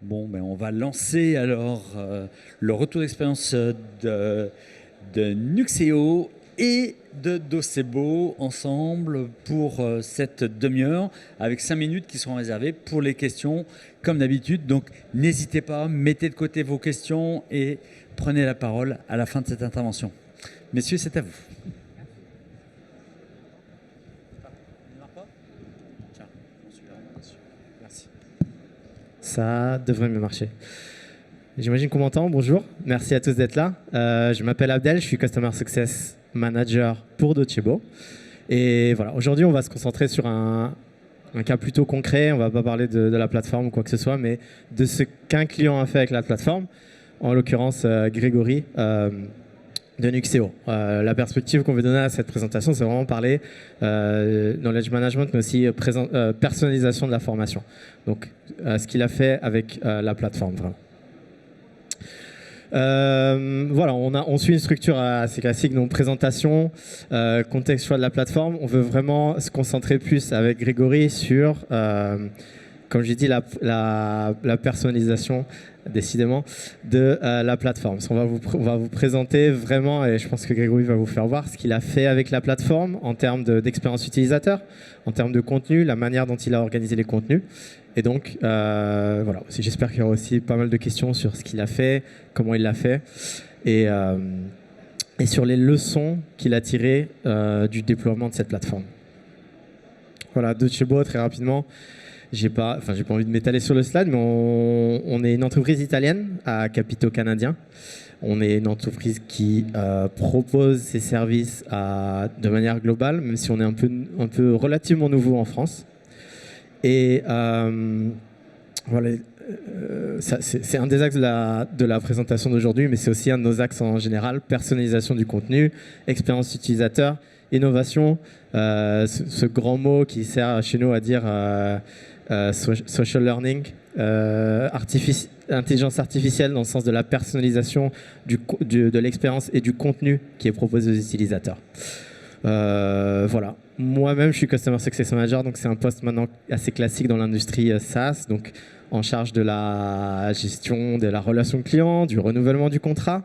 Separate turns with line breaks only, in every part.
Bon, ben on va lancer alors le retour d'expérience de Nuxeo et de Docebo ensemble pour cette demi-heure avec 5 minutes qui seront réservées pour les questions comme d'habitude. Donc n'hésitez pas, mettez de côté vos questions et prenez la parole à la fin de cette intervention. Messieurs, c'est à vous.
Ça devrait mieux marcher. J'imagine qu'on m'entend. Bonjour, merci à tous d'être là. Je m'appelle Abdel, je suis Customer Success Manager pour Docebo. Et voilà, aujourd'hui, on va se concentrer sur un cas plutôt concret. On ne va pas parler de la plateforme ou quoi que ce soit, mais de ce qu'un client a fait avec la plateforme. En l'occurrence, Grégory de Nuxeo. La perspective qu'on veut donner à cette présentation, c'est vraiment parler knowledge management, mais aussi personnalisation de la formation. Donc, ce qu'il a fait avec la plateforme, vraiment. Voilà, on suit une structure assez classique, donc présentation, contexte, choix de la plateforme. On veut vraiment se concentrer plus avec Grégory sur, comme j'ai dit, la personnalisation, décidément, de la plateforme. On va vous présenter vraiment, et je pense que Grégory va vous faire voir ce qu'il a fait avec la plateforme en termes d'expérience utilisateur, en termes de contenu, la manière dont il a organisé les contenus. Et donc, voilà, j'espère qu'il y aura aussi pas mal de questions sur ce qu'il a fait, comment il l'a fait, et sur les leçons qu'il a tirées du déploiement de cette plateforme. Voilà, Docebo, très rapidement. J'ai pas envie de m'étaler sur le slide, mais on est une entreprise italienne à capitaux canadiens. On est une entreprise qui propose ses services de manière globale, même si on est un peu relativement nouveau en France. Et voilà, c'est un des axes de la présentation d'aujourd'hui, mais c'est aussi un de nos axes en général: personnalisation du contenu, expérience utilisateur, innovation, ce grand mot qui sert chez nous à dire social learning, intelligence artificielle dans le sens de la personnalisation de l'expérience et du contenu qui est proposé aux utilisateurs. Voilà. Moi-même, je suis Customer Success Manager, donc c'est un poste maintenant assez classique dans l'industrie SaaS, donc en charge de la gestion de la relation client, du renouvellement du contrat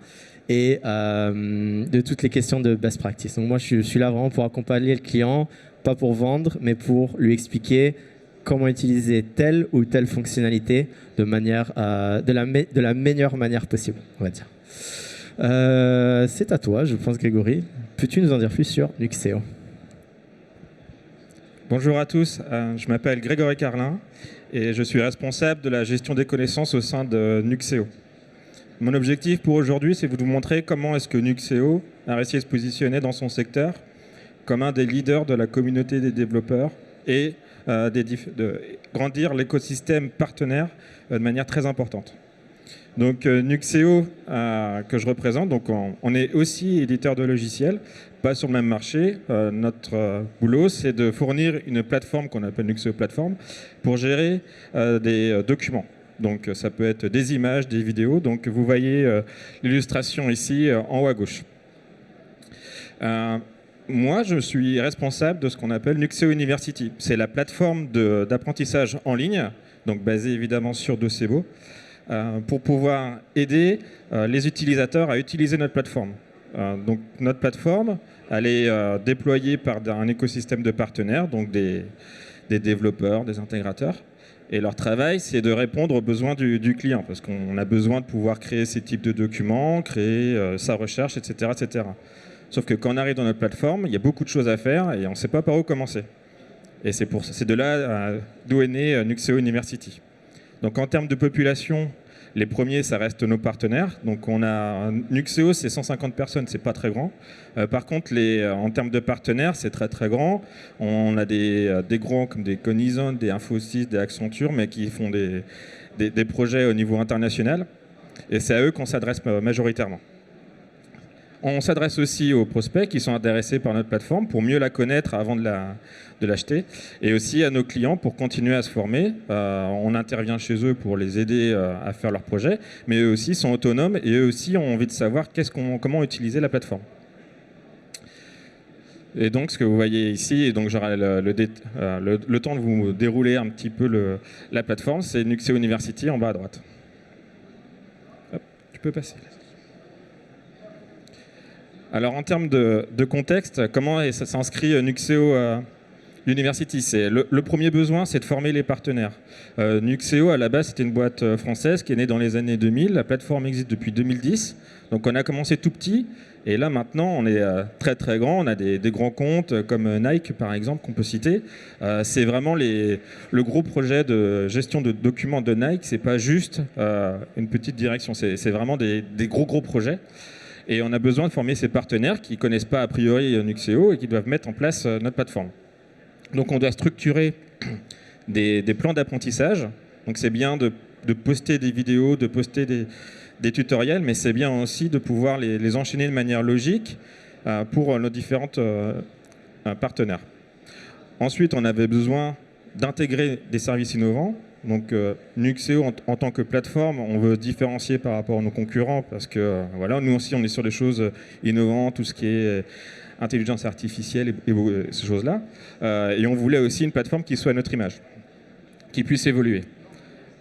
et de toutes les questions de best practice. Donc moi, je suis là vraiment pour accompagner le client, pas pour vendre, mais pour lui expliquer comment utiliser telle ou telle fonctionnalité de la meilleure manière possible, on va dire. C'est à toi, je pense, Grégory. Peux-tu nous en dire plus sur Nuxeo ?
Bonjour à tous, je m'appelle Grégory Carlin et je suis responsable de la gestion des connaissances au sein de Nuxeo. Mon objectif pour aujourd'hui, c'est de vous montrer comment est-ce que Nuxeo a réussi à se positionner dans son secteur comme un des leaders de la communauté des développeurs et de grandir l'écosystème partenaire de manière très importante. Donc Nuxeo, que je représente, donc on est aussi éditeur de logiciels, pas sur le même marché. Notre boulot, c'est de fournir une plateforme qu'on appelle Nuxeo Platform pour gérer des documents. Donc ça peut être des images, des vidéos. Donc vous voyez l'illustration ici en haut à gauche. Moi, je suis responsable de ce qu'on appelle Nuxeo University. C'est la plateforme d'apprentissage en ligne, donc basée évidemment sur Docebo, pour pouvoir aider les utilisateurs à utiliser notre plateforme. Donc notre plateforme, elle est déployée par un écosystème de partenaires, donc des développeurs, des intégrateurs. Et leur travail, c'est de répondre aux besoins du client, parce qu'on a besoin de pouvoir créer ces types de documents, créer sa recherche, etc., etc. Sauf que quand on arrive dans notre plateforme, il y a beaucoup de choses à faire et on ne sait pas par où commencer. Et c'est de là d'où est né Nuxeo University. Donc en termes de population, les premiers, ça reste nos partenaires. Donc on a Nuxeo, c'est 150 personnes, c'est pas très grand. Par contre, en termes de partenaires, c'est très très grand. On a des gros comme des Cognizant, des Infosys, des Accenture, mais qui font des projets au niveau international. Et c'est à eux qu'on s'adresse majoritairement. On s'adresse aussi aux prospects qui sont intéressés par notre plateforme pour mieux la connaître avant de l'acheter, et aussi à nos clients pour continuer à se former. On intervient chez eux pour les aider à faire leurs projets, mais eux aussi sont autonomes et eux aussi ont envie de savoir comment utiliser la plateforme. Et donc, ce que vous voyez ici, et donc j'aurai le temps de vous dérouler un petit peu la plateforme, c'est Nuxeo University en bas à droite. Hop, tu peux passer. Alors, en termes de contexte, comment ça s'inscrit Nuxeo University? Le premier besoin, c'est de former les partenaires. Nuxeo, à la base, c'était une boîte française qui est née dans les années 2000. La plateforme existe depuis 2010. Donc, on a commencé tout petit. Et là, maintenant, on est très, très grand. On a des grands comptes comme Nike, par exemple, qu'on peut citer. C'est vraiment le gros projet de gestion de documents de Nike. Ce n'est pas juste une petite direction. C'est vraiment des gros projets. Et on a besoin de former ces partenaires qui ne connaissent pas a priori Nuxeo et qui doivent mettre en place notre plateforme. Donc on doit structurer des plans d'apprentissage. Donc c'est bien de poster des vidéos, de poster des tutoriels, mais c'est bien aussi de pouvoir les enchaîner de manière logique pour nos différents partenaires. Ensuite, on avait besoin d'intégrer des services innovants. Donc Nuxeo en tant que plateforme, on veut différencier par rapport à nos concurrents parce que voilà, nous aussi on est sur des choses innovantes, tout ce qui est intelligence artificielle et ces choses-là. Et on voulait aussi une plateforme qui soit à notre image, qui puisse évoluer.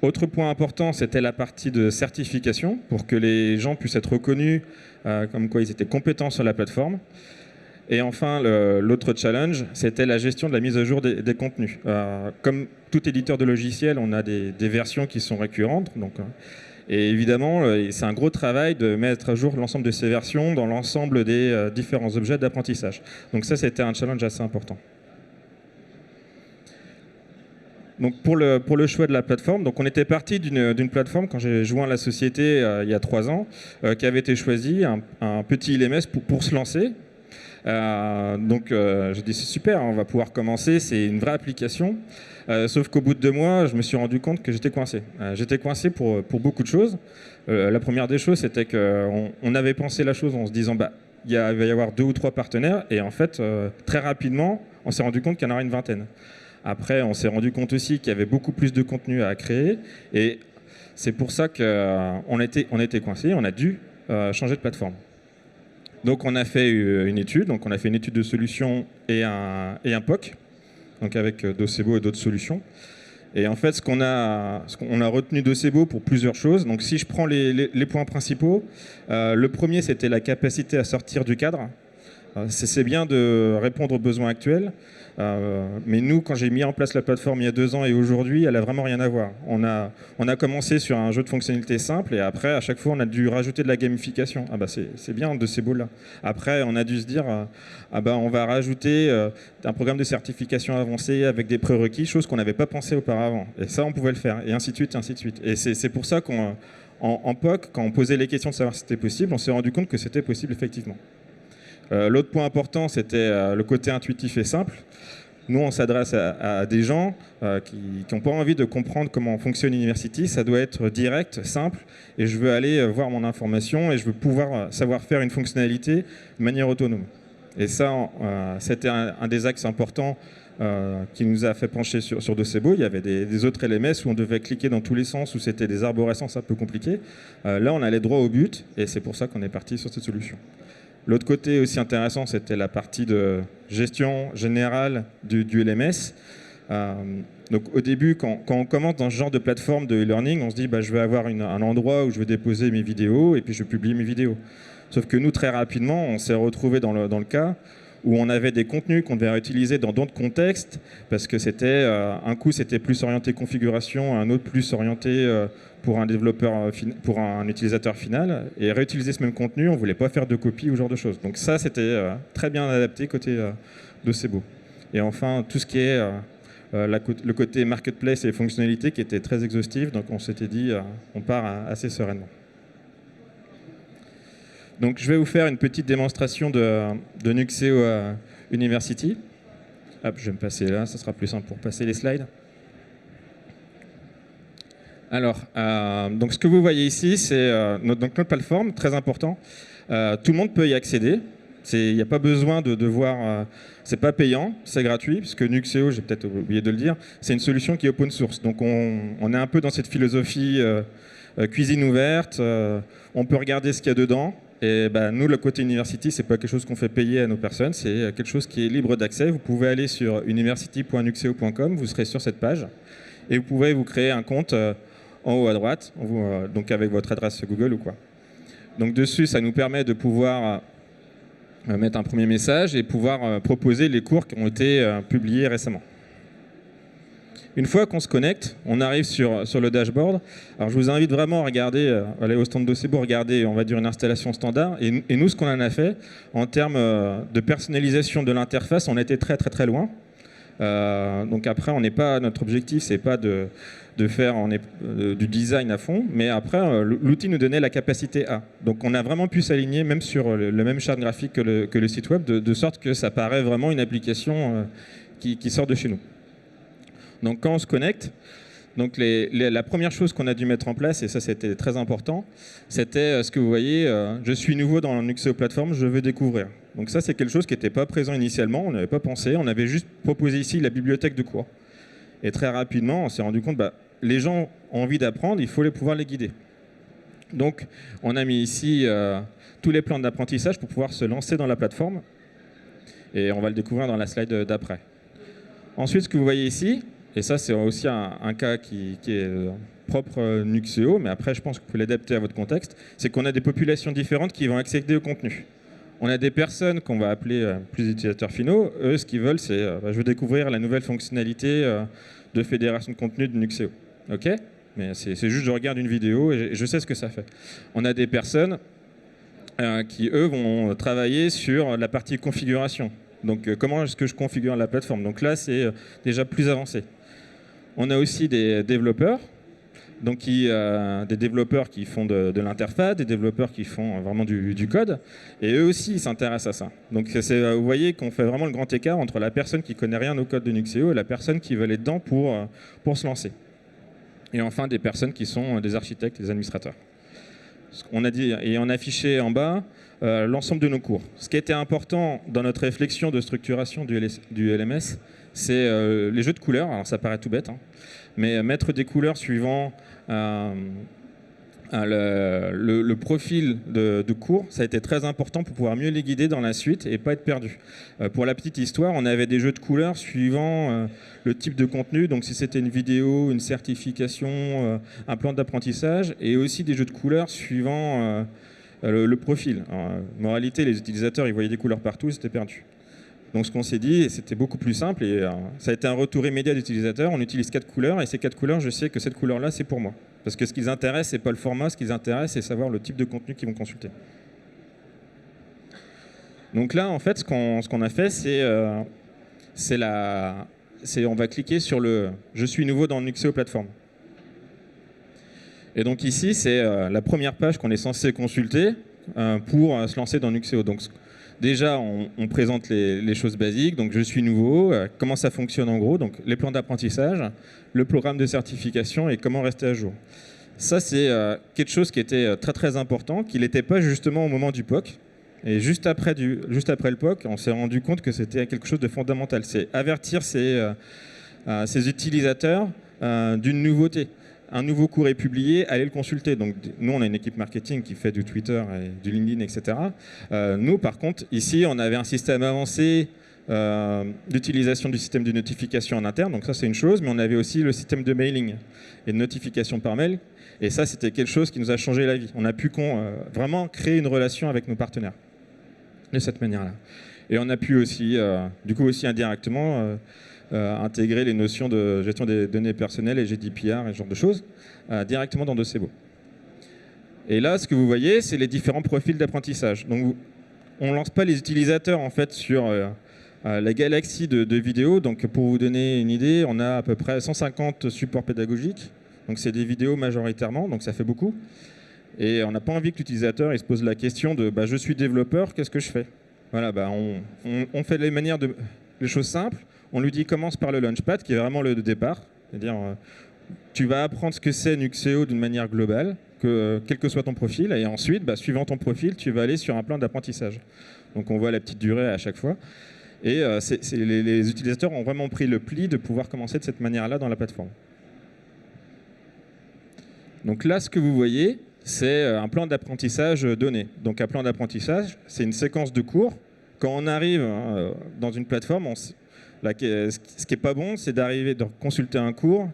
Autre point important, c'était la partie de certification pour que les gens puissent être reconnus comme quoi ils étaient compétents sur la plateforme. Et enfin, l'autre challenge, c'était la gestion de la mise à jour des contenus. Comme tout éditeur de logiciels, on a des versions qui sont récurrentes. Donc, et évidemment, c'est un gros travail de mettre à jour l'ensemble de ces versions dans l'ensemble des différents objets d'apprentissage. Donc ça, c'était un challenge assez important. Donc pour le choix de la plateforme, donc on était parti d'une plateforme quand j'ai joint la société il y a 3 ans, qui avait été choisie, un petit LMS pour se lancer. Donc j'ai dit c'est super, on va pouvoir commencer, c'est une vraie application. Sauf qu'au bout de 2 mois, je me suis rendu compte que j'étais coincé. J'étais coincé pour beaucoup de choses. La première des choses, c'était qu'on avait pensé la chose en se disant il va y avoir 2 ou 3 partenaires. Et en fait, très rapidement, on s'est rendu compte qu'il y en aurait une vingtaine. Après, on s'est rendu compte aussi qu'il y avait beaucoup plus de contenu à créer. Et c'est pour ça qu'on était coincé, on a dû changer de plateforme. Donc on a fait une étude, donc on a fait une étude de solution et un POC, donc avec Docebo et d'autres solutions. Et en fait, ce qu'on a retenu Docebo pour plusieurs choses. Donc si je prends les points principaux, le premier c'était la capacité à sortir du cadre. C'est bien de répondre aux besoins actuels, mais nous, quand j'ai mis en place la plateforme il y a 2 ans et aujourd'hui, elle n'a vraiment rien à voir. On a commencé sur un jeu de fonctionnalités simple et après, à chaque fois, on a dû rajouter de la gamification. C'est bien de ces bouts-là. Après, on a dû se dire, on va rajouter un programme de certification avancé avec des prérequis, chose qu'on n'avait pas pensé auparavant. Et ça, on pouvait le faire, et ainsi de suite, et ainsi de suite. Et c'est pour ça qu'en POC, quand on posait les questions de savoir si c'était possible, on s'est rendu compte que c'était possible effectivement. L'autre point important, c'était le côté intuitif et simple. Nous, on s'adresse à des gens qui n'ont pas envie de comprendre comment fonctionne University. Ça doit être direct, simple, et je veux aller voir mon information et je veux pouvoir savoir faire une fonctionnalité de manière autonome. Et ça, c'était un des axes importants qui nous a fait pencher sur Docebo. Il y avait des autres LMS où on devait cliquer dans tous les sens, où c'était des arborescences un peu compliquées. Là, on allait droit au but, et c'est pour ça qu'on est parti sur cette solution. L'autre côté aussi intéressant, c'était la partie de gestion générale du LMS. Donc au début, quand on commence dans ce genre de plateforme de e-learning, on se dit je vais avoir un endroit où je vais déposer mes vidéos et puis je vais publier mes vidéos. Sauf que nous, très rapidement, on s'est retrouvé dans le cas où on avait des contenus qu'on devait réutiliser dans d'autres contextes, parce que c'était un coup c'était plus orienté configuration, un autre plus orienté pour un développeur, pour un utilisateur final, et réutiliser ce même contenu, on ne voulait pas faire de copie ou ce genre de choses. Donc ça, c'était très bien adapté côté Docebo. Et enfin, tout ce qui est le côté marketplace et fonctionnalités qui était très exhaustif, donc on s'était dit on part assez sereinement. Donc je vais vous faire une petite démonstration de Nuxeo University. Hop, je vais me passer là, ça sera plus simple pour passer les slides. Alors, donc ce que vous voyez ici, c'est notre plateforme, très important. Tout le monde peut y accéder. Il n'y a pas besoin de voir. C'est pas payant, c'est gratuit, puisque Nuxeo, j'ai peut-être oublié de le dire, c'est une solution qui est open source. Donc on est un peu dans cette philosophie cuisine ouverte. On peut regarder ce qu'il y a dedans. Et bah, nous, le côté University, c'est pas quelque chose qu'on fait payer à nos personnes, c'est quelque chose qui est libre d'accès. Vous pouvez aller sur university.nuxeo.com, vous serez sur cette page, et vous pouvez vous créer un compte en haut à droite, donc avec votre adresse Google ou quoi. Donc dessus, ça nous permet de pouvoir mettre un premier message et pouvoir proposer les cours qui ont été publiés récemment. Une fois qu'on se connecte, on arrive sur le dashboard. Alors je vous invite vraiment à regarder, aller au stand Docebo, regarder, on va dire, une installation standard. Et nous, ce qu'on en a fait, en termes de personnalisation de l'interface, on a été très très très loin. Donc après, notre objectif, c'est pas de faire du design à fond, mais après, l'outil nous donnait la capacité A. Donc on a vraiment pu s'aligner même sur le même chart graphique que le site web, de sorte que ça paraît vraiment une application qui sort de chez nous. Donc quand on se connecte, donc la première chose qu'on a dû mettre en place, et ça c'était très important, c'était ce que vous voyez, je suis nouveau dans Nuxeo Platform, je veux découvrir. Donc ça c'est quelque chose qui n'était pas présent initialement, on n'avait pas pensé, on avait juste proposé ici la bibliothèque de cours. Et très rapidement, on s'est rendu compte, les gens ont envie d'apprendre, il faut pouvoir les guider. Donc on a mis ici tous les plans d'apprentissage pour pouvoir se lancer dans la plateforme. Et on va le découvrir dans la slide d'après. Ensuite, ce que vous voyez ici, et ça c'est aussi un cas qui est propre Nuxeo, mais après je pense que vous pouvez l'adapter à votre contexte, c'est qu'on a des populations différentes qui vont accéder au contenu. On a des personnes qu'on va appeler plus utilisateurs finaux. Eux, ce qu'ils veulent, c'est je veux découvrir la nouvelle fonctionnalité de fédération de contenu de Nuxeo. OK ? Mais c'est juste je regarde une vidéo et je sais ce que ça fait. On a des personnes qui, eux, vont travailler sur la partie configuration. Donc, comment est-ce que je configure la plateforme? Donc là, c'est déjà plus avancé. On a aussi des développeurs, donc des développeurs qui font de l'interface, des développeurs qui font vraiment du code, et eux aussi ils s'intéressent à ça. Donc vous voyez qu'on fait vraiment le grand écart entre la personne qui connaît rien au code de Nuxeo et la personne qui veut aller dedans pour se lancer. Et enfin des personnes qui sont des architectes, des administrateurs. On a dit, et on a affiché en bas l'ensemble de nos cours. Ce qui était important dans notre réflexion de structuration du LMS, c'est les jeux de couleurs. Alors ça paraît tout bête, hein, mais mettre des couleurs suivant le profil de cours, ça a été très important pour pouvoir mieux les guider dans la suite et pas être perdu. Pour la petite histoire, on avait des jeux de couleurs suivant le type de contenu, donc si c'était une vidéo, une certification, un plan d'apprentissage, et aussi des jeux de couleurs suivant le profil. Alors, moralité, les utilisateurs, ils voyaient des couleurs partout, ils étaient perdus. Donc ce qu'on s'est dit, et c'était beaucoup plus simple, et ça a été un retour immédiat d'utilisateurs, on utilise 4 couleurs, et ces 4 couleurs, je sais que cette couleur-là, c'est pour moi. Parce que ce qui les intéresse, c'est pas le format, ce qui les intéresse, c'est savoir le type de contenu qu'ils vont consulter. Donc là, en fait, ce qu'on a fait, on va cliquer sur le « Je suis nouveau dans Nuxeo Platform ». Et donc ici, c'est la première page qu'on est censé consulter pour se lancer dans Nuxeo. Donc, déjà, on présente les choses basiques. Donc, je suis nouveau, comment ça fonctionne en gros, donc les plans d'apprentissage, le programme de certification et comment rester à jour. Ça, c'est quelque chose qui était très très important, qui n'était pas justement au moment du POC. Et juste après le POC, on s'est rendu compte que c'était quelque chose de fondamental. C'est avertir ces utilisateurs d'une nouveauté. Un nouveau cours est publié, allez le consulter. Donc, nous, on a une équipe marketing qui fait du Twitter, et du LinkedIn, etc. Nous, par contre, ici, on avait un système avancé d'utilisation du système de notification en interne. Donc ça, c'est une chose. Mais on avait aussi le système de mailing et de notification par mail. Et ça, c'était quelque chose qui nous a changé la vie. On a pu vraiment créer une relation avec nos partenaires de cette manière-là. Et on a pu aussi, du coup, aussi indirectement, intégrer les notions de gestion des données personnelles et GDPR et ce genre de choses directement dans Docebo. Et là, ce que vous voyez, c'est les différents profils d'apprentissage. Donc, on ne lance pas les utilisateurs en fait sur la galaxie de vidéos. Donc, pour vous donner une idée, on a à peu près 150 supports pédagogiques. Donc, c'est des vidéos majoritairement, donc ça fait beaucoup. Et on n'a pas envie que l'utilisateur se pose la question de je suis développeur, qu'est-ce que je fais? Voilà, on fait les choses simples. On lui dit commence par le Launchpad, qui est vraiment le départ. C'est-à-dire, tu vas apprendre ce que c'est Nuxeo d'une manière globale, quel que soit ton profil. Et ensuite, suivant ton profil, tu vas aller sur un plan d'apprentissage. Donc, on voit la petite durée à chaque fois. Et les utilisateurs ont vraiment pris le pli de pouvoir commencer de cette manière-là dans la plateforme. Donc là, ce que vous voyez, c'est un plan d'apprentissage donné. Donc un plan d'apprentissage, c'est une séquence de cours. Quand on arrive dans une plateforme, ce qui n'est pas bon, c'est d'arriver, de consulter un cours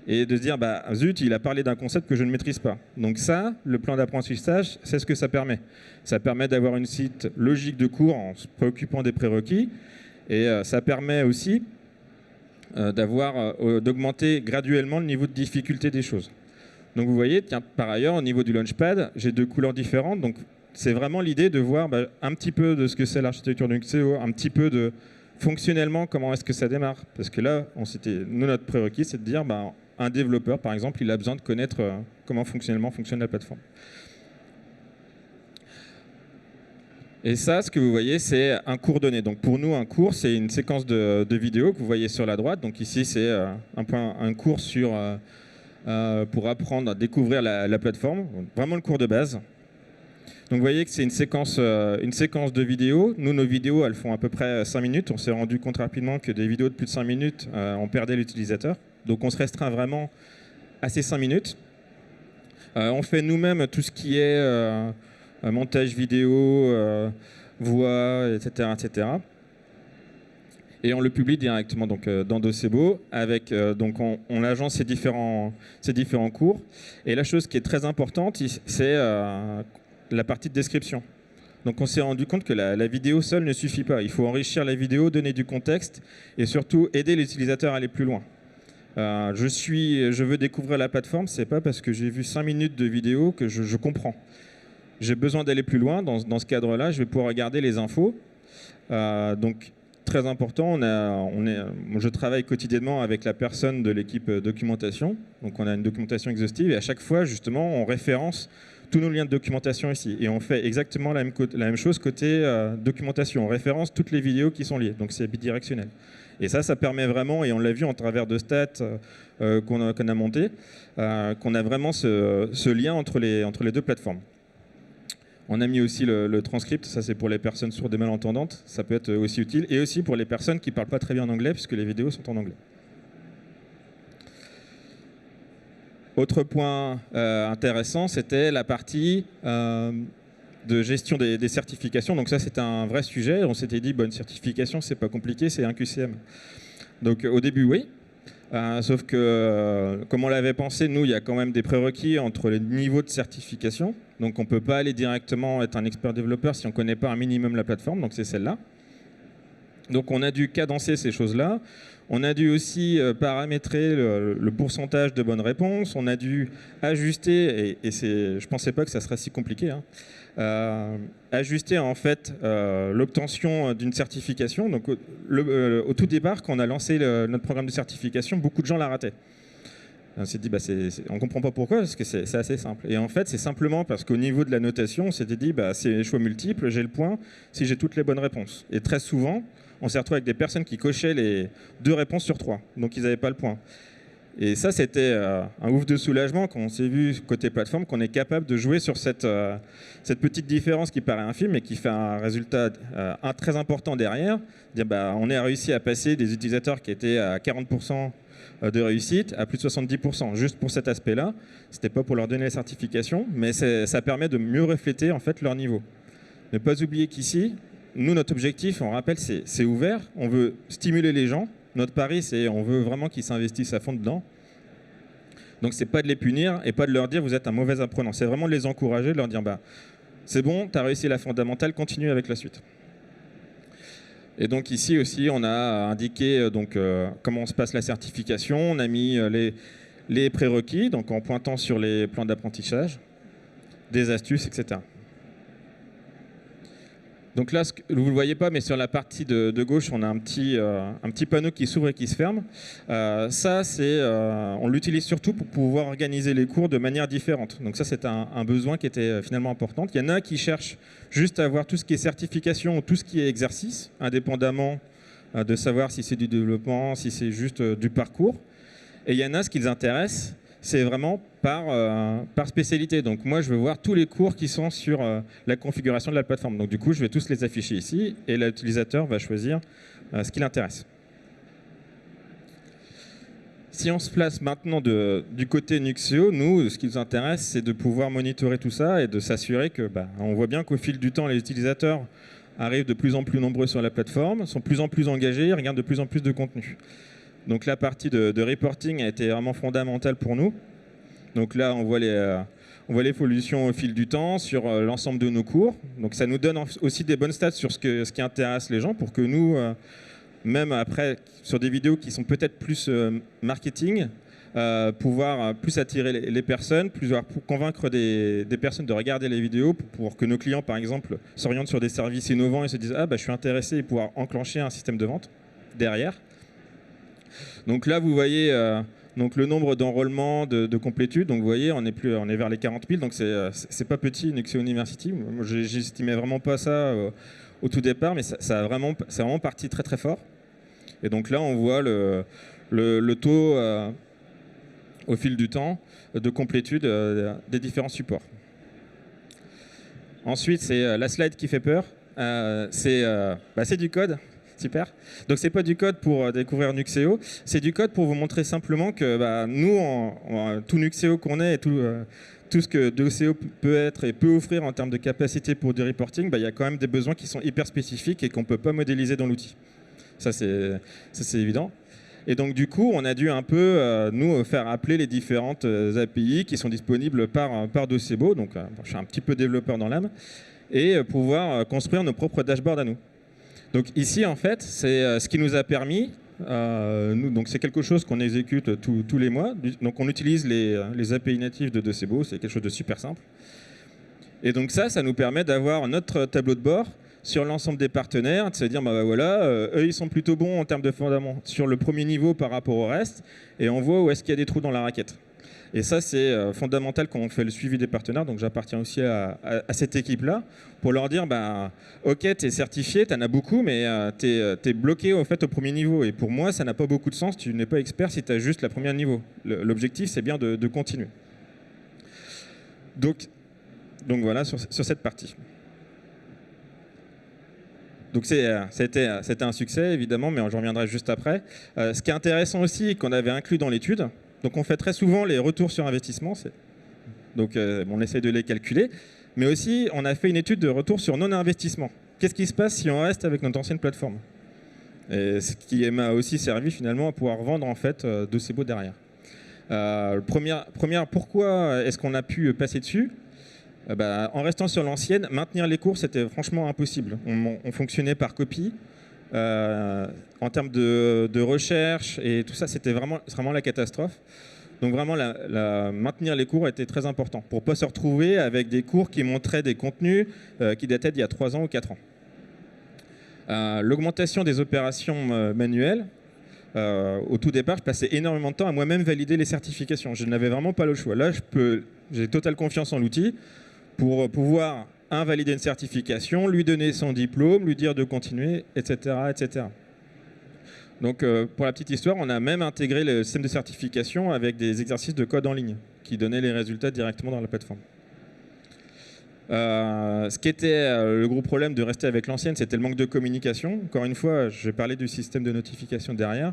et de se dire, bah, zut, il a parlé d'un concept que je ne maîtrise pas. Donc ça, le plan d'apprentissage, c'est ce que ça permet. Ça permet d'avoir une suite logique de cours en se préoccupant des prérequis. Et ça permet aussi d'augmenter graduellement le niveau de difficulté des choses. Donc vous voyez, tiens, par ailleurs, au niveau du Launchpad, j'ai 2 couleurs différentes. Donc c'est vraiment l'idée de voir un petit peu de ce que c'est l'architecture de Nuxeo, un petit peu de fonctionnellement comment est-ce que ça démarre. Parce que là, notre prérequis, c'est de dire un développeur, par exemple, il a besoin de connaître comment fonctionnellement fonctionne la plateforme. Et ça, ce que vous voyez, c'est un cours donné. Donc pour nous, un cours, c'est une séquence de vidéos que vous voyez sur la droite. Donc ici, c'est un cours pour apprendre à découvrir la plateforme, vraiment le cours de base. Donc vous voyez que c'est une séquence de vidéos. Nous, nos vidéos, elles font à peu près 5 minutes. On s'est rendu compte rapidement que des vidéos de plus de 5 minutes, on perdait l'utilisateur. Donc on se restreint vraiment à ces 5 minutes. On fait nous-mêmes tout ce qui est montage vidéo, voix, etc., etc. Et on le publie directement donc, dans Docebo. Donc on agence ces différents cours. Et la chose qui est très importante, c'est la partie de description. Donc on s'est rendu compte que la vidéo seule ne suffit pas. Il faut enrichir la vidéo, donner du contexte et surtout aider l'utilisateur à aller plus loin. Je veux découvrir la plateforme, c'est pas parce que j'ai vu 5 minutes de vidéo que je comprends. J'ai besoin d'aller plus loin. Dans ce cadre-là, je vais pouvoir regarder les infos. Donc très important, je travaille quotidiennement avec la personne de l'équipe documentation. Donc on a une documentation exhaustive et à chaque fois, justement, on référence tous nos liens de documentation ici. Et on fait exactement la même chose côté documentation. On référence toutes les vidéos qui sont liées. Donc c'est bidirectionnel. Et ça permet vraiment, et on l'a vu en travers de stats qu'on a monté, qu'on a vraiment ce lien entre les 2 plateformes. On a mis aussi le transcript, ça c'est pour les personnes sourdes et malentendantes, ça peut être aussi utile, et aussi pour les personnes qui ne parlent pas très bien en anglais, puisque les vidéos sont en anglais. Autre point intéressant, c'était la partie de gestion des certifications. Donc ça, c'était un vrai sujet. On s'était dit, bonne certification, c'est pas compliqué, c'est un QCM. Donc au début, oui. Sauf que, comme on l'avait pensé, nous, il y a quand même des prérequis entre les niveaux de certification. Donc on ne peut pas aller directement être un expert développeur si on ne connaît pas un minimum la plateforme. Donc c'est celle-là. Donc on a dû cadencer ces choses-là. On a dû aussi paramétrer le pourcentage de bonnes réponses. On a dû ajuster, et je ne pensais pas que ça serait si compliqué, ajuster en fait l'obtention d'une certification. Donc au tout départ, quand on a lancé notre programme de certification, beaucoup de gens la rataient. On s'est dit, on ne comprend pas pourquoi, parce que c'est assez simple. Et en fait, c'est simplement parce qu'au niveau de la notation, on s'était dit, c'est choix multiples, j'ai le point si j'ai toutes les bonnes réponses. Et très souvent, on s'est retrouvé avec des personnes qui cochaient les 2 réponses sur 3. Donc, ils n'avaient pas le point. Et ça, c'était un ouf de soulagement quand on s'est vu côté plateforme qu'on est capable de jouer sur cette petite différence qui paraît infime et qui fait un résultat très important derrière. Dire, on a réussi à passer des utilisateurs qui étaient à 40% de réussite à plus de 70%, juste pour cet aspect-là. Ce n'était pas pour leur donner la certification, mais ça permet de mieux refléter en fait leur niveau. Ne pas oublier qu'ici, nous, notre objectif, on rappelle, c'est ouvert. On veut stimuler les gens. Notre pari, c'est on veut vraiment qu'ils s'investissent à fond dedans. Donc, c'est pas de les punir et pas de leur dire vous êtes un mauvais apprenant. C'est vraiment de les encourager, de leur dire c'est bon, tu as réussi la fondamentale, continue avec la suite. Et donc ici aussi, on a indiqué comment se passe la certification. On a mis les prérequis, donc en pointant sur les plans d'apprentissage, des astuces, etc. Donc là, vous ne le voyez pas, mais sur la partie de gauche, on a un petit panneau qui s'ouvre et qui se ferme. Ça, on l'utilise surtout pour pouvoir organiser les cours de manière différente. Donc ça, c'est un besoin qui était finalement important. Il y en a qui cherchent juste à avoir tout ce qui est certification ou tout ce qui est exercice, indépendamment de savoir si c'est du développement, si c'est juste du parcours. Et il y en a, ce qui les intéresse, c'est vraiment par spécialité. Donc moi, je veux voir tous les cours qui sont sur la configuration de la plateforme. Donc du coup, je vais tous les afficher ici et l'utilisateur va choisir ce qui l'intéresse. Si on se place maintenant du côté Nuxeo, nous, ce qui nous intéresse, c'est de pouvoir monitorer tout ça et de s'assurer que, on voit bien qu'au fil du temps, les utilisateurs arrivent de plus en plus nombreux sur la plateforme, sont de plus en plus engagés, regardent de plus en plus de contenu. Donc la partie de reporting a été vraiment fondamentale pour nous. Donc là, on voit l'évolution au fil du temps sur l'ensemble de nos cours. Donc ça nous donne aussi des bonnes stats sur ce qui intéresse les gens pour que nous, même après, sur des vidéos qui sont peut-être plus marketing, pouvoir plus attirer les personnes, pour convaincre des personnes de regarder les vidéos pour que nos clients, par exemple, s'orientent sur des services innovants et se disent « Ah, je suis intéressé » et pouvoir enclencher un système de vente derrière. Donc là, vous voyez donc le nombre d'enrôlements, de complétudes. Donc vous voyez, on est vers les 40 000. Donc c'est pas petit, Nuxeo University. Moi, j'estimais vraiment pas ça au tout départ, mais c'est vraiment parti très très fort. Et donc là, on voit le taux au fil du temps de complétude des différents supports. Ensuite, c'est la slide qui fait peur. C'est du code. Super. Donc c'est pas du code pour découvrir Nuxeo, c'est du code pour vous montrer simplement que nous, tout Nuxeo qu'on est et tout ce que Doceo peut être et peut offrir en termes de capacité pour du reporting, il y a quand même des besoins qui sont hyper spécifiques et qu'on ne peut pas modéliser dans l'outil. Ça c'est évident. Et donc du coup, on a dû un peu nous faire appeler les différentes API qui sont disponibles par Docebo. Donc je suis un petit peu développeur dans l'âme et pouvoir construire nos propres dashboards à nous. Donc ici, en fait, c'est ce qui nous a permis, donc c'est quelque chose qu'on exécute tous les mois. Donc on utilise les API natives de Docebo, c'est quelque chose de super simple. Et donc ça nous permet d'avoir notre tableau de bord sur l'ensemble des partenaires, de se dire, voilà, eux, ils sont plutôt bons en termes de fondaments sur le premier niveau par rapport au reste, et on voit où est-ce qu'il y a des trous dans la raquette. Et ça, c'est fondamental quand on fait le suivi des partenaires. Donc, j'appartiens aussi à cette équipe-là pour leur dire, OK, tu es certifié, tu en as beaucoup, mais tu es bloqué au premier niveau. Et pour moi, ça n'a pas beaucoup de sens. Tu n'es pas expert si tu as juste la première niveau. L'objectif, c'est bien de continuer. Donc voilà, sur cette partie. Donc c'était un succès, évidemment, mais j'en reviendrai juste après. Ce qui est intéressant aussi, qu'on avait inclus dans l'étude, donc on fait très souvent les retours sur investissement, donc on essaie de les calculer, mais aussi on a fait une étude de retour sur non-investissement. Qu'est-ce qui se passe si on reste avec notre ancienne plateforme? Et ce qui m'a aussi servi finalement à pouvoir vendre en fait Docebo derrière. Pourquoi est-ce qu'on a pu passer dessus? En restant sur l'ancienne, maintenir les cours, c'était franchement impossible. On fonctionnait par copie. En termes de recherche et tout ça, c'était vraiment la catastrophe. Donc vraiment, maintenir les cours était très important pour ne pas se retrouver avec des cours qui montraient des contenus qui dataient d'il y a 3 ans ou 4 ans. L'augmentation des opérations manuelles, au tout départ, je passais énormément de temps à moi-même valider les certifications. Je n'avais vraiment pas le choix. Là, j'ai totale confiance en l'outil pour pouvoir valider une certification, lui donner son diplôme, lui dire de continuer, etc. etc. Donc, pour la petite histoire, on a même intégré le système de certification avec des exercices de code en ligne qui donnaient les résultats directement dans la plateforme. Ce qui était le gros problème de rester avec l'ancienne, c'était le manque de communication. Encore une fois, je vais parler du système de notification derrière.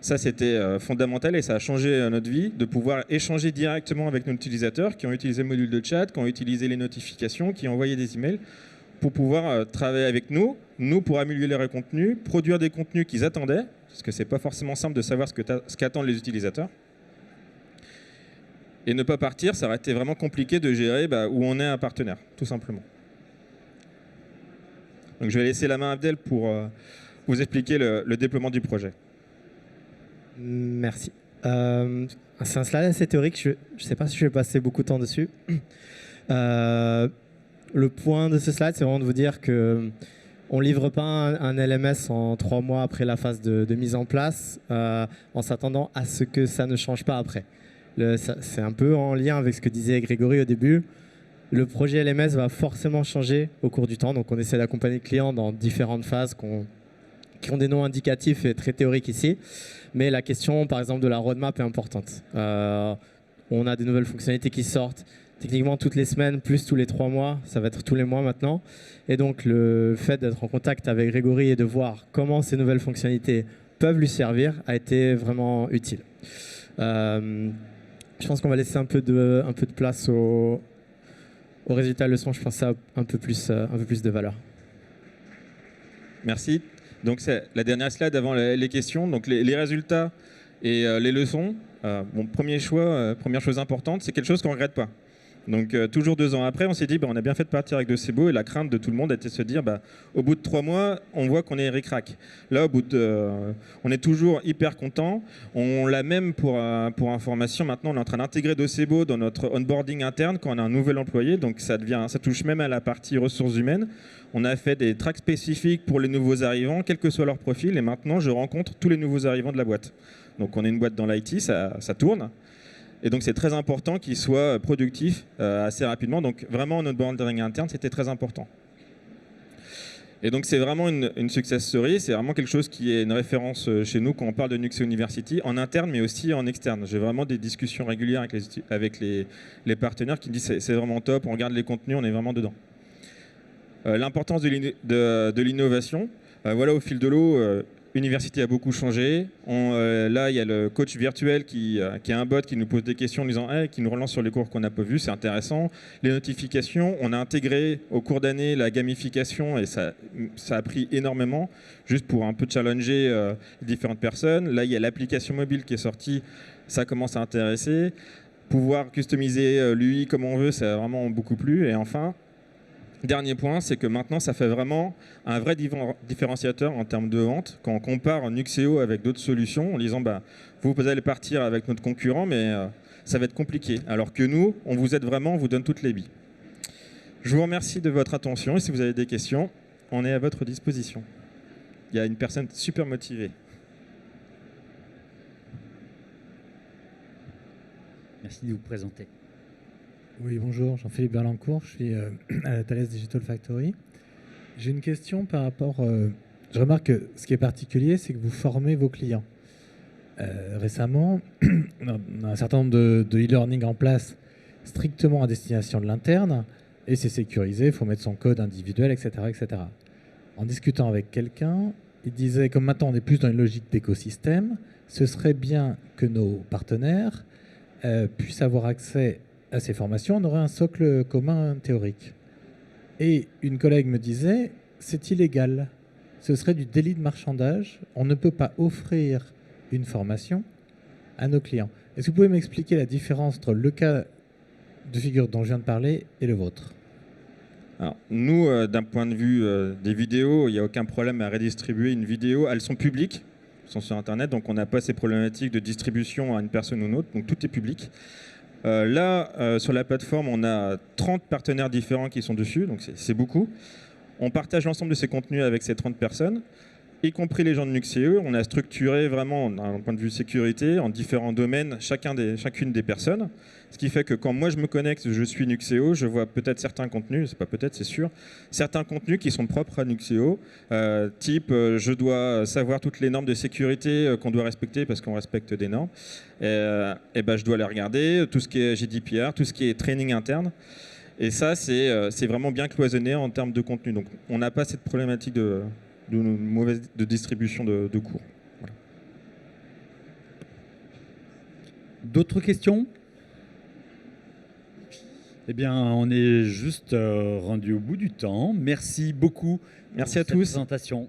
Ça, c'était fondamental et ça a changé notre vie, de pouvoir échanger directement avec nos utilisateurs qui ont utilisé le module de chat, qui ont utilisé les notifications, qui ont envoyé des emails pour pouvoir travailler avec nous pour améliorer les contenus, produire des contenus qu'ils attendaient, parce que c'est pas forcément simple de savoir ce qu'attendent les utilisateurs. Et ne pas partir, ça aurait été vraiment compliqué de gérer où on est un partenaire, tout simplement. Donc je vais laisser la main à Abdel pour vous expliquer le déploiement du projet.
Merci. C'est un slide assez théorique, je ne sais pas si je vais passer beaucoup de temps dessus. Le point de ce slide, c'est vraiment de vous dire qu'on ne livre pas un LMS en 3 mois après la phase de mise en place, en s'attendant à ce que ça ne change pas après. C'est un peu en lien avec ce que disait Grégory au début. Le projet LMS va forcément changer au cours du temps, donc on essaie d'accompagner le client dans différentes phases qui ont des noms indicatifs et très théoriques ici. Mais la question, par exemple, de la roadmap est importante. On a des nouvelles fonctionnalités qui sortent techniquement toutes les semaines, plus tous les 3 mois. Ça va être tous les mois maintenant. Et donc, le fait d'être en contact avec Grégory et de voir comment ces nouvelles fonctionnalités peuvent lui servir a été vraiment utile. Je pense qu'on va laisser un peu de place au résultat leçon. Je pense que ça a un peu plus de valeur.
Merci. Donc c'est la dernière slide avant les questions. Donc les résultats et les leçons. Mon premier choix, première chose importante, c'est quelque chose qu'on ne regrette pas. Donc toujours 2 ans après, on s'est dit on a bien fait de partir avec Docebo, et la crainte de tout le monde était de se dire au bout de 3 mois, on voit qu'on est ric-rac. Là, on est toujours hyper content. On l'a même pour information. Maintenant, on est en train d'intégrer Docebo dans notre onboarding interne quand on a un nouvel employé. Donc ça touche même à la partie ressources humaines. On a fait des tracks spécifiques pour les nouveaux arrivants, quel que soit leur profil. Et maintenant, je rencontre tous les nouveaux arrivants de la boîte. Donc on est une boîte dans l'IT, ça tourne. Et donc c'est très important qu'ils soient productifs assez rapidement. Donc vraiment, notre onboarding interne, c'était très important. Et donc c'est vraiment une success story. C'est vraiment quelque chose qui est une référence chez nous quand on parle de Nuxeo University, en interne mais aussi en externe. J'ai vraiment des discussions régulières avec les partenaires qui me disent c'est vraiment top, on regarde les contenus, on est vraiment dedans. L'importance de l'innovation. Voilà, au fil de l'eau, University a beaucoup changé. Là, il y a le coach virtuel qui est un bot qui nous pose des questions en disant qui nous relance sur les cours qu'on n'a pas vus, c'est intéressant. Les notifications, on a intégré au cours d'année la gamification et ça a pris énormément, juste pour un peu challenger les différentes personnes. Là, il y a l'application mobile qui est sortie, ça commence à intéresser. Pouvoir customiser l'UI comme on veut, ça a vraiment beaucoup plu. Et enfin, dernier point, c'est que maintenant, ça fait vraiment un vrai différenciateur en termes de vente. Quand on compare Nuxeo avec d'autres solutions, en disant vous allez partir avec notre concurrent, mais ça va être compliqué. Alors que nous, on vous aide vraiment, on vous donne toutes les billes. Je vous remercie de votre attention et si vous avez des questions, on est à votre disposition. Il y a une personne super motivée.
Merci de vous présenter.
Oui, bonjour, Jean-Philippe Berlancourt, je suis à la Thales Digital Factory. J'ai une question par rapport... je remarque que ce qui est particulier, c'est que vous formez vos clients. Récemment, on a un certain nombre de e-learning en place strictement à destination de l'interne, et c'est sécurisé, il faut mettre son code individuel, etc., etc. En discutant avec quelqu'un, il disait, comme maintenant on est plus dans une logique d'écosystème, ce serait bien que nos partenaires puissent avoir accès à ces formations, on aurait un socle commun théorique. Et une collègue me disait, c'est illégal. Ce serait du délit de marchandage. On ne peut pas offrir une formation à nos clients. Est-ce que vous pouvez m'expliquer la différence entre le cas de figure dont je viens de parler et le vôtre ?
Alors, nous, d'un point de vue des vidéos, il n'y a aucun problème à redistribuer une vidéo. Elles sont publiques, elles sont sur Internet, donc on n'a pas ces problématiques de distribution à une personne ou une autre, donc tout est public. Là, sur la plateforme, on a 30 partenaires différents qui sont dessus, donc c'est beaucoup. On partage l'ensemble de ces contenus avec ces 30 personnes, y compris les gens de Nuxeo. On a structuré vraiment, d'un point de vue sécurité, en différents domaines, chacune des personnes. Ce qui fait que quand moi je me connecte, je suis Nuxeo, je vois peut-être certains contenus, c'est pas peut-être, c'est sûr, certains contenus qui sont propres à Nuxeo, type je dois savoir toutes les normes de sécurité qu'on doit respecter parce qu'on respecte des normes, et je dois les regarder, tout ce qui est GDPR, tout ce qui est training interne. Et ça, c'est vraiment bien cloisonné en termes de contenu. Donc on n'a pas cette problématique de distribution de cours. Voilà.
D'autres questions ? Eh bien, on est juste rendu au bout du temps. Merci beaucoup.
Merci à
pour cette
tous.
présentation.